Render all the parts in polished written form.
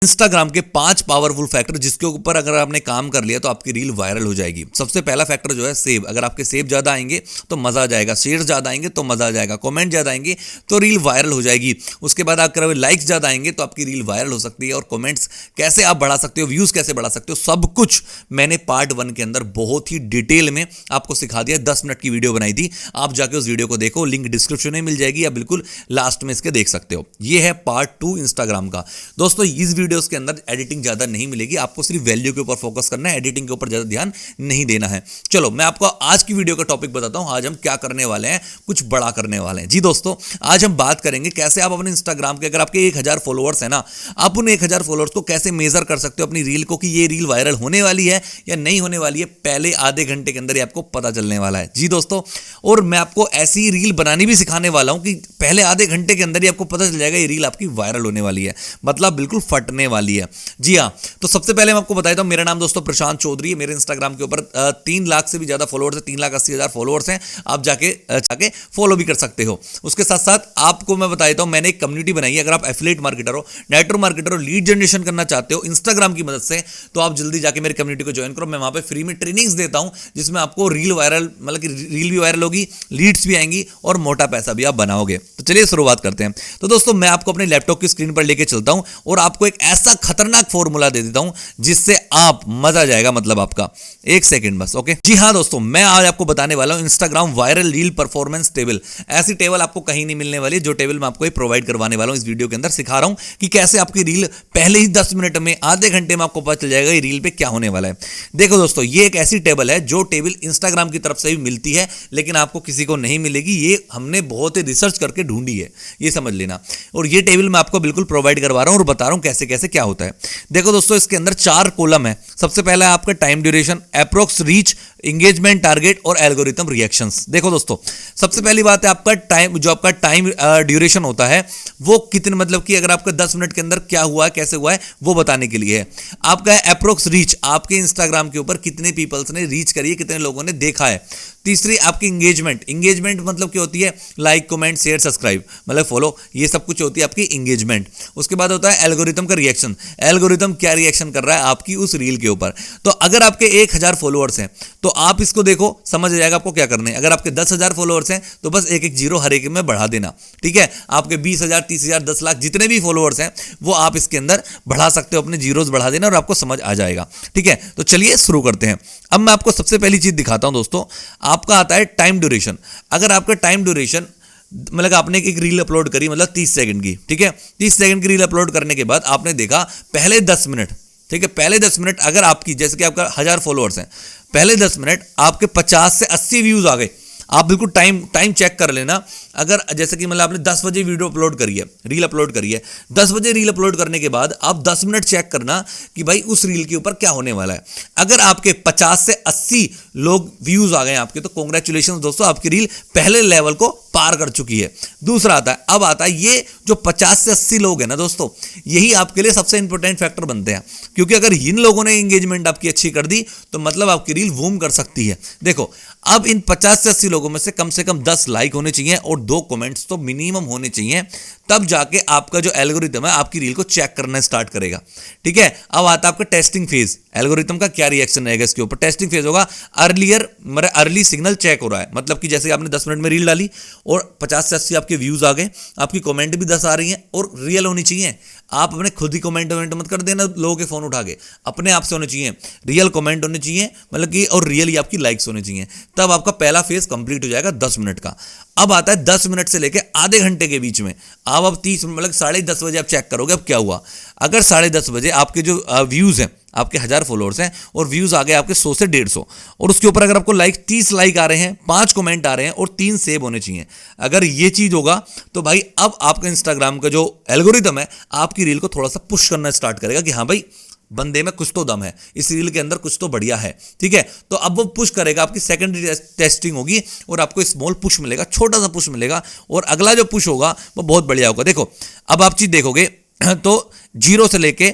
Instagram के 5 powerful factor जिसके ऊपर अगर आपने काम कर लिया तो आपकी रील वायरल हो जाएगी। सबसे पहला फैक्टर जो है सेव। अगर आपके सेव ज्यादा आएंगे तो मजा आ जाएगा, शेयर ज्यादा आएंगे तो मजा आ जाएगा, कमेंट ज्यादा आएंगे तो रील वायरल हो जाएगी। उसके बाद अगर लाइक्स ज्यादा आएंगे तो आपकी रील वायरल हो सकती है। और कमेंट्स कैसे आप बढ़ा सकते हो, व्यूज कैसे बढ़ा सकते हो, सब कुछ मैंने पार्ट 1 के अंदर बहुत ही डिटेल में आपको सिखा दिया। 10 मिनट की वीडियो बनाई थी, आप जाके उस वीडियो को देखो, लिंक डिस्क्रिप्शन में मिल जाएगी या बिल्कुल लास्ट में इसके देख सकते हो। ये है पार्ट 2 इंस्टाग्राम का। दोस्तों इस वीडियोस के अंदर एडिटिंग ज्यादा नहीं मिलेगी, आपको सिर्फ वैल्यू के ऊपर फोकस करना है, एडिटिंग के ऊपर ज्यादा ध्यान नहीं देना है। चलो मैं आपको आज की वीडियो का टॉपिक बताता हूं। आज हम क्या करने वाले हैं, कुछ बड़ा करने वाले हैं। जी दोस्तों, आज हम बात करेंगे कैसे आप अपने इंस्टाग्राम के, अगर आपके 1000 फॉलोअर्स है ना, आप उन 1000 फॉलोअर्स को कैसे मेजर कर सकते हो अपनी रील को कि ये रील वायरल होने वाली है या नहीं होने वाली है। पहले आधे घंटे के अंदर ही आपको पता चलने वाला है। जी दोस्तों, और मैं आपको ऐसी रील बनानी भी सिखाने वाला हूं कि पहले आधे घंटे के अंदर ही आपको पता चल जाएगा ये रील आपकी वायरल होने वाली है, मतलब बिल्कुल फटने वाली है। जी हाँ, तो सबसे पहले मैं आपको बताता हूं, मेरा नाम दोस्तों प्रशांत चौधरी है। मेरे इंस्टाग्राम के ऊपर 3 लाख से भी ज्यादा फॉलोअर्स है, 3,80,000 फॉलोअर्स हैं। आप जाके फॉलो भी कर सकते हो। उसके साथ साथ आपको मैं बता देता हूं, मैंने एक कम्युनिटी बनाई है। अगर आप एफिलिएट मार्केटर हो, नेटवर्क मार्केटर हो, लीड जनरेशन करना चाहते हो इंस्टाग्राम की मदद से, तो आप जल्दी जाके मेरी कम्युनिटी को ज्वाइन करो। मैं वहां पे फ्री में ट्रेनिंग्स देता हूं जिसमें आपको रील वायरल, मतलब कि रील भी वायरल होगी, लीड्स भी आएंगी और मोटा पैसा भी आप बनाओगे। तो चलिए शुरुआत करते हैं। तो दोस्तों मैं आपको अपने लैपटॉप की स्क्रीन पर लेके चलता हूं और आपको एक ऐसा खतरनाक फॉर्मूला दे देता हूं जिससे आप मजा आ जाएगा, मतलब आपका। एक सेकंड बस, ओके। जी हाँ दोस्तों, मैं आज आपको बताने वाला हूं Instagram viral reel performance table. ऐसी टेबल आपको कहीं नहीं मिलने वाली, जो टेबल मैं आपको प्रोवाइड करवाने वाला हूं इस वीडियो के अंदर। सिखा रहा हूं कि कैसे आपकी रील पहले ही 10 मिनट में, आधे घंटे में आपको पता चल जाएगा ये रील पे क्या होने वाला है। देखो दोस्तों, ये एक ऐसी टेबल है जो टेबल इंस्टाग्राम की तरफ से भी मिलती है, लेकिन आपको किसी को नहीं मिलेगी। ये हमने बहुत ही रिसर्च करके ढूंढी है, ये समझ लेना। और ये टेबल मैं आपको बिल्कुल प्रोवाइड करवा रहा हूं और बता रहा हूं कैसे कैसे क्या होता है। देखो दोस्तों, इसके अंदर 4 कॉलम है। सबसे पहला है आपका time duration, approx reach, engagement target और एल्गोरिथम रिएक्शंस। देखो दोस्तों, सबसे पहली बात है आपका टाइम, जो आपका टाइम ड्यूरेशन होता है वो कितने, मतलब कि अगर आपका 10 मिनट के अंदर क्या हुआ है, कैसे हुआ है, वो बताने के लिए है। आपका है अप्रोक्स रीच, आपके इंस्टाग्राम के ऊपर कितने पीपल्स ने रीच करी है, कितने लोगों ने देखा है। तीसरी आपकी इंगेजमेंट, इंगेजमेंट मतलब क्या होती है, लाइक, कमेंट, शेयर, सब्सक्राइब, मतलब फॉलो, ये सब कुछ होती है आपकी इंगेजमेंट। उसके बाद होता है एल्गोरिथम का रिएक्शन, एल्गोरिथम क्या रिएक्शन कर रहा है आपकी उस रील के ऊपर। तो अगर आपके 1000 फॉलोअर्स हैं तो आप इसको देखो, समझ आ जाएगा आपको क्या करना है। अगर आपके 10,000 फॉलोअर्स हैं तो बस एक एक जीरो हर एक में बढ़ा देना, ठीक है। आपके 20,000, 30,000, 10 लाख जितने भी फॉलोअर्स हैं वो आप इसके अंदर बढ़ा सकते हो, अपने जीरोस बढ़ा देना और आपको समझ आ जाएगा, ठीक है। तो चलिए शुरू करते हैं। अब मैं आपको सबसे पहली चीज दिखाता हूं दोस्तों, आपका आता है टाइम ड्यूरेशन। अगर आपका टाइम ड्यूरेशन, मतलब आपने एक रील अपलोड करी, मतलब 30 सेकंड की, ठीक है। 30 सेकंड की रील अपलोड करने के बाद आपने देखा पहले 10 मिनट, ठीक है, पहले 10 मिनट अगर आपकी, जैसे कि आपका 1000 फॉलोअर्स हैं, पहले 10 मिनट आपके 50 से 80 व्यूज आ गए। आप बिल्कुल टाइम चेक कर लेना। अगर जैसे कि मतलब आपने 10 बजे वीडियो अपलोड करी है, रील अपलोड करी है, 10 बजे रील अपलोड करने के बाद आप 10 मिनट चेक करना कि भाई उस रील के ऊपर क्या होने वाला है। अगर आपके 50 से 80 लोग व्यूज आ गए आपके, तो कांग्रेचुलेशंस दोस्तों, आपकी रील पहले लेवल को पार कर चुकी है। दूसरा आता है, अब आता है ये जो 50 से 80 लोग हैं ना दोस्तों, यही आपके लिए सबसे इंपॉर्टेंट फैक्टर बनते हैं, क्योंकि अगर इन लोगों ने एंगेजमेंट आपकी अच्छी कर दी तो मतलब आपकी रील बूम कर सकती है। देखो, अब इन 50 से 80 लोगों में से कम 10 लाइक होने चाहिए और 2 कमेंट्स तो मिनिमम होने चाहिए, तब जाके आपका जो एल्गोरिथम है आपकी रील को चेक करना स्टार्ट करेगा, ठीक है। अब आता है आपका टेस्टिंग फेज, एल्गोरिथम का क्या रिएक्शन रहेगा इसके ऊपर। टेस्टिंग फेज होगा, अर्ली सिग्नल चेक हो रहा है, मतलब कि जैसे आपने 10 मिनट में रील डाली और 50 से 80 आपके व्यूज आ गए, आपकी कमेंट भी 10 आ रही हैं और रियल होनी चाहिए। आप अपने खुद ही कमेंट मत कर देना लोगों के फोन उठा के, अपने आप से होने चाहिए, रियल कमेंट होने चाहिए, मतलब कि और रियल ही आपकी लाइक्स होने चाहिए, तब आपका पहला फेज कंप्लीट हो जाएगा 10 मिनट का। अब आता है 10 मिनट से लेके आधे घंटे के बीच में। अब 30, मतलब 10:30 बजे आप चेक करोगे अब क्या हुआ। अगर 10:30 बजे आपके जो व्यूज हैं, आपके 1000 फॉलोअर्स हैं और व्यूज आ गए आपके 100 से 150, और उसके ऊपर अगर आपको लाइक 30 लाइक आ रहे हैं, 5 कमेंट आ रहे हैं और 3 सेव होने चाहिए, अगर ये चीज होगा तो भाई अब आपका इंस्टाग्राम का जो एल्गोरिथम है आपकी रील को थोड़ा सा पुश करना स्टार्ट करेगा कि हाँ भाई बंदे में कुछ तो दम है, इस रील के अंदर कुछ तो बढ़िया है, ठीक है। तो अब वो पुश करेगा, आपकी सेकेंडरी टेस्टिंग होगी और आपको स्मॉल पुश मिलेगा, छोटा सा पुश मिलेगा, और अगला जो पुश होगा वो बहुत बढ़िया होगा। देखो अब आप चीज देखोगे तो 0 से लेके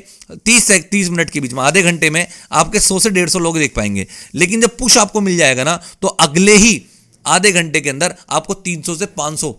30 मिनट के बीच में, आधे घंटे में आपके 100 से 150 लोग देख पाएंगे। लेकिन जब पुश आपको मिल जाएगा ना, तो अगले ही आधे घंटे के अंदर आपको 300 से 500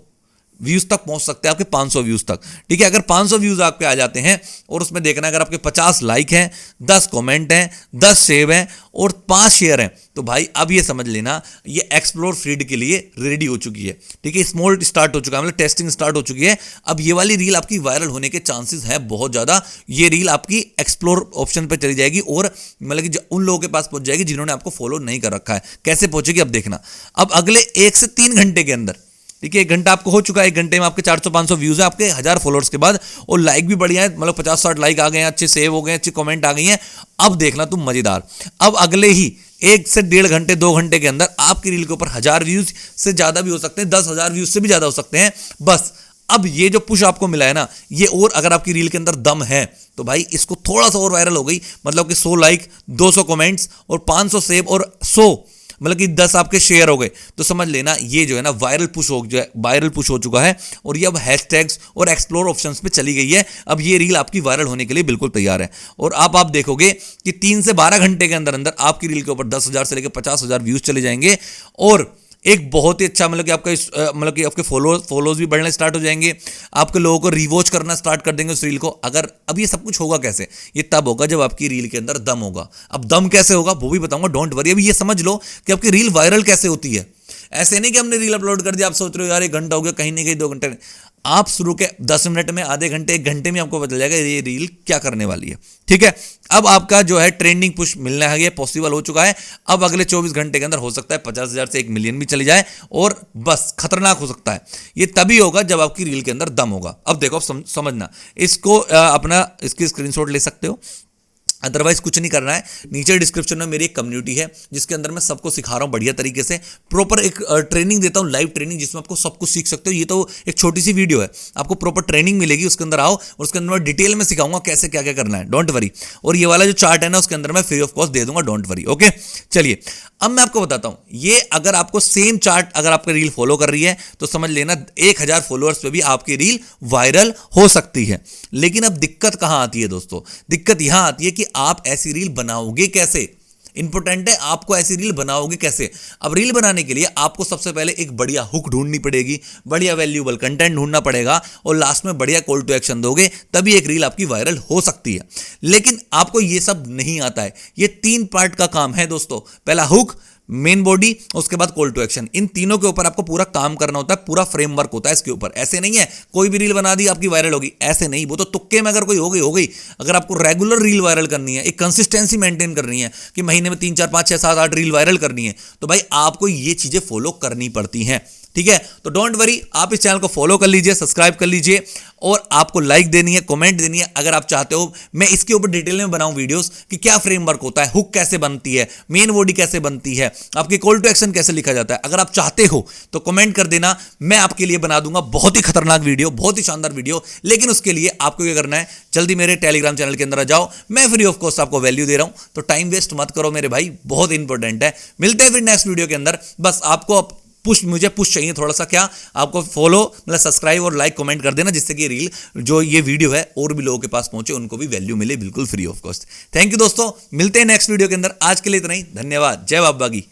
व्यूज तक पहुंच सकते हैं, आपके 500 व्यूज तक। ठीक है, अगर 500 व्यूज आपके आ जाते हैं और उसमें देखना अगर आपके 50 लाइक हैं, 10 कमेंट हैं, 10 सेव हैं और 5 शेयर हैं, तो भाई अब ये समझ लेना ये एक्सप्लोर फीड के लिए रेडी हो चुकी है। ठीक है, स्मॉल स्टार्ट हो चुका है, मतलब टेस्टिंग स्टार्ट हो चुकी है। अब ये वाली रील आपकी वायरल होने के चांसेस है बहुत ज्यादा। ये रील आपकी एक्सप्लोर ऑप्शन पे चली जाएगी और मतलब कि उन लोगों के पास पहुंच जाएगी जिन्होंने आपको फॉलो नहीं कर रखा है। कैसे पहुंचेगी अब देखना। अब अगले 1 से 3 घंटे के अंदर, ठीक है, 1 घंटा आपको हो चुका है, 1 घंटे में आपके 400-500 व्यूज है आपके 1000 फॉलोअर्स के बाद, और लाइक भी बढ़िया है, मतलब 50-60 लाइक आ गए हैं, अच्छे सेव हो गए, अच्छे कमेंट आ गई हैं। अब देखना तुम मजेदार, अब अगले ही 1 से 1.5 घंटे 2 घंटे के अंदर आपकी रील के ऊपर 1000 व्यूज से ज्यादा भी हो सकते हैं, 10,000 व्यूज से भी ज्यादा हो सकते हैं। बस अब ये जो पुश आपको मिला है ना, ये और अगर आपकी रील के अंदर दम है तो भाई इसको थोड़ा सा और वायरल हो गई, मतलब कि 100 लाइक, 200 कमेंट्स और 500 सेव और 100 मतलब कि 10 आपके शेयर हो गए, तो समझ लेना ये जो है ना वायरल पुश हो चुका है। और ये अब हैशटैग्स और एक्सप्लोर ऑप्शंस पे चली गई है। अब ये रील आपकी वायरल होने के लिए बिल्कुल तैयार है। और अब आप देखोगे कि 3 से 12 घंटे के अंदर अंदर आपकी रील के ऊपर 10,000 से लेकर 50,000 व्यूज चले जाएंगे और एक बहुत ही अच्छा मतलब कि आपका मतलब कि आपके फॉलोज भी बढ़ने स्टार्ट हो जाएंगे, आपके लोगों को रिवॉच करना स्टार्ट कर देंगे उस रील को। अगर अब ये सब कुछ होगा कैसे, ये तब होगा जब आपकी रील के अंदर दम होगा। अब दम कैसे होगा वो भी बताऊंगा, डोंट वरी। अभी ये समझ लो कि आपकी रील वायरल कैसे होती है। ऐसे नहीं कि हमने रील अपलोड कर दिया, आप सोच रहे हो यार 1 घंटा हो गया, कहीं नहीं कहीं 2 घंटे। आप शुरू के 10 मिनट में, आधे घंटे, 1 घंटे में आपको पता जाएगा ये रील क्या करने वाली है। ठीक है, अब आपका जो है ट्रेंडिंग पुश मिलना है, ये पॉसिबल हो चुका है। अब अगले 24 घंटे के अंदर हो सकता है 50,000 से 1 मिलियन भी चली जाए, और बस खतरनाक हो सकता है। ये तभी होगा जब आपकी रील के अंदर दम होगा। अब देखो समझना, इसको अपना इसकी स्क्रीनशॉट ले सकते हो, अदरवाइज कुछ नहीं करना है। नीचे डिस्क्रिप्शन में मेरी एक कम्युनिटी है जिसके अंदर मैं सबको सिखा रहा हूँ बढ़िया तरीके से, प्रॉपर एक ट्रेनिंग देता हूँ, लाइव ट्रेनिंग, जिसमें आपको सब कुछ सीख सकते हो। ये तो एक छोटी सी वीडियो है, आपको प्रॉपर ट्रेनिंग मिलेगी, उसके अंदर आओ और उसके अंदर मैं डिटेल में सिखाऊंगा कैसे क्या क्या करना है, डोंट वरी। और ये वाला जो चार्ट है ना उसके अंदर मैं फ्री ऑफ कॉस्ट दे दूंगा, डोंट वरी। ओके, चलिए अब मैं आपको बताता हूं, ये अगर आपको सेम चार्ट अगर आपकी रील फॉलो कर रही है तो समझ लेना 1000 फॉलोअर्स पे भी आपकी रील वायरल हो सकती है। लेकिन अब दिक्कत कहां आती है दोस्तों, दिक्कत यहां आती है कि आप ऐसी रील बनाओगे कैसे। इंपॉर्टेंट है, आपको ऐसी रील बनाओगे कैसे। अब रील बनाने के लिए आपको सबसे पहले एक बढ़िया हुक ढूंढनी पड़ेगी, बढ़िया वैल्यूएबल कंटेंट ढूंढना पड़ेगा, और लास्ट में बढ़िया कॉल टू एक्शन दोगे तभी एक रील आपकी वायरल हो सकती है। लेकिन आपको ये सब नहीं आता है। ये 3 पार्ट का काम है दोस्तों, पहला हुक, मेन बॉडी, उसके बाद कॉल टू एक्शन। इन तीनों के ऊपर आपको पूरा काम करना होता है, पूरा फ्रेमवर्क होता है इसके ऊपर। ऐसे नहीं है कोई भी रील बना दी आपकी वायरल होगी, ऐसे नहीं, वो तो तुक्के में अगर कोई हो गई। अगर आपको रेगुलर रील वायरल करनी है, एक कंसिस्टेंसी मेंटेन करनी है कि महीने में 3, 4, 5, 6, 7, 8 रील वायरल करनी है, तो भाई आपको ये चीजें फॉलो करनी पड़ती हैं। ठीक है, तो डोंट वरी, आप इस चैनल को फॉलो कर लीजिए, सब्सक्राइब कर लीजिए, और आपको लाइक देनी है, कमेंट देनी है। अगर आप चाहते हो मैं इसके ऊपर डिटेल में बनाऊं वीडियोस कि क्या फ्रेमवर्क होता है, हुक कैसे बनती है, मेन बॉडी कैसे बनती है, आपकी कॉल टू एक्शन कैसे लिखा जाता है, अगर आप चाहते हो तो कमेंट कर देना, मैं आपके लिए बना दूंगा बहुत ही खतरनाक वीडियो, बहुत ही शानदार वीडियो। लेकिन उसके लिए आपको क्या करना है, जल्दी मेरे टेलीग्राम चैनल के अंदर आ जाओ, मैं फ्री ऑफ कॉस्ट आपको वैल्यू दे रहा हूं, तो टाइम वेस्ट मत करो मेरे भाई, बहुत इंपॉर्टेंट है। मिलते हैं फिर नेक्स्ट वीडियो के अंदर। बस आपको मुझे पुश चाहिए थोड़ा सा, क्या आपको फॉलो मतलब सब्सक्राइब और लाइक कमेंट कर देना, जिससे कि रील जो ये वीडियो है और भी लोगों के पास पहुंचे, उनको भी वैल्यू मिले बिल्कुल free of cost. Thank you दोस्तों, मिलते हैं नेक्स्ट वीडियो के अंदर। आज के लिए इतना ही, धन्यवाद, जय बाबा की।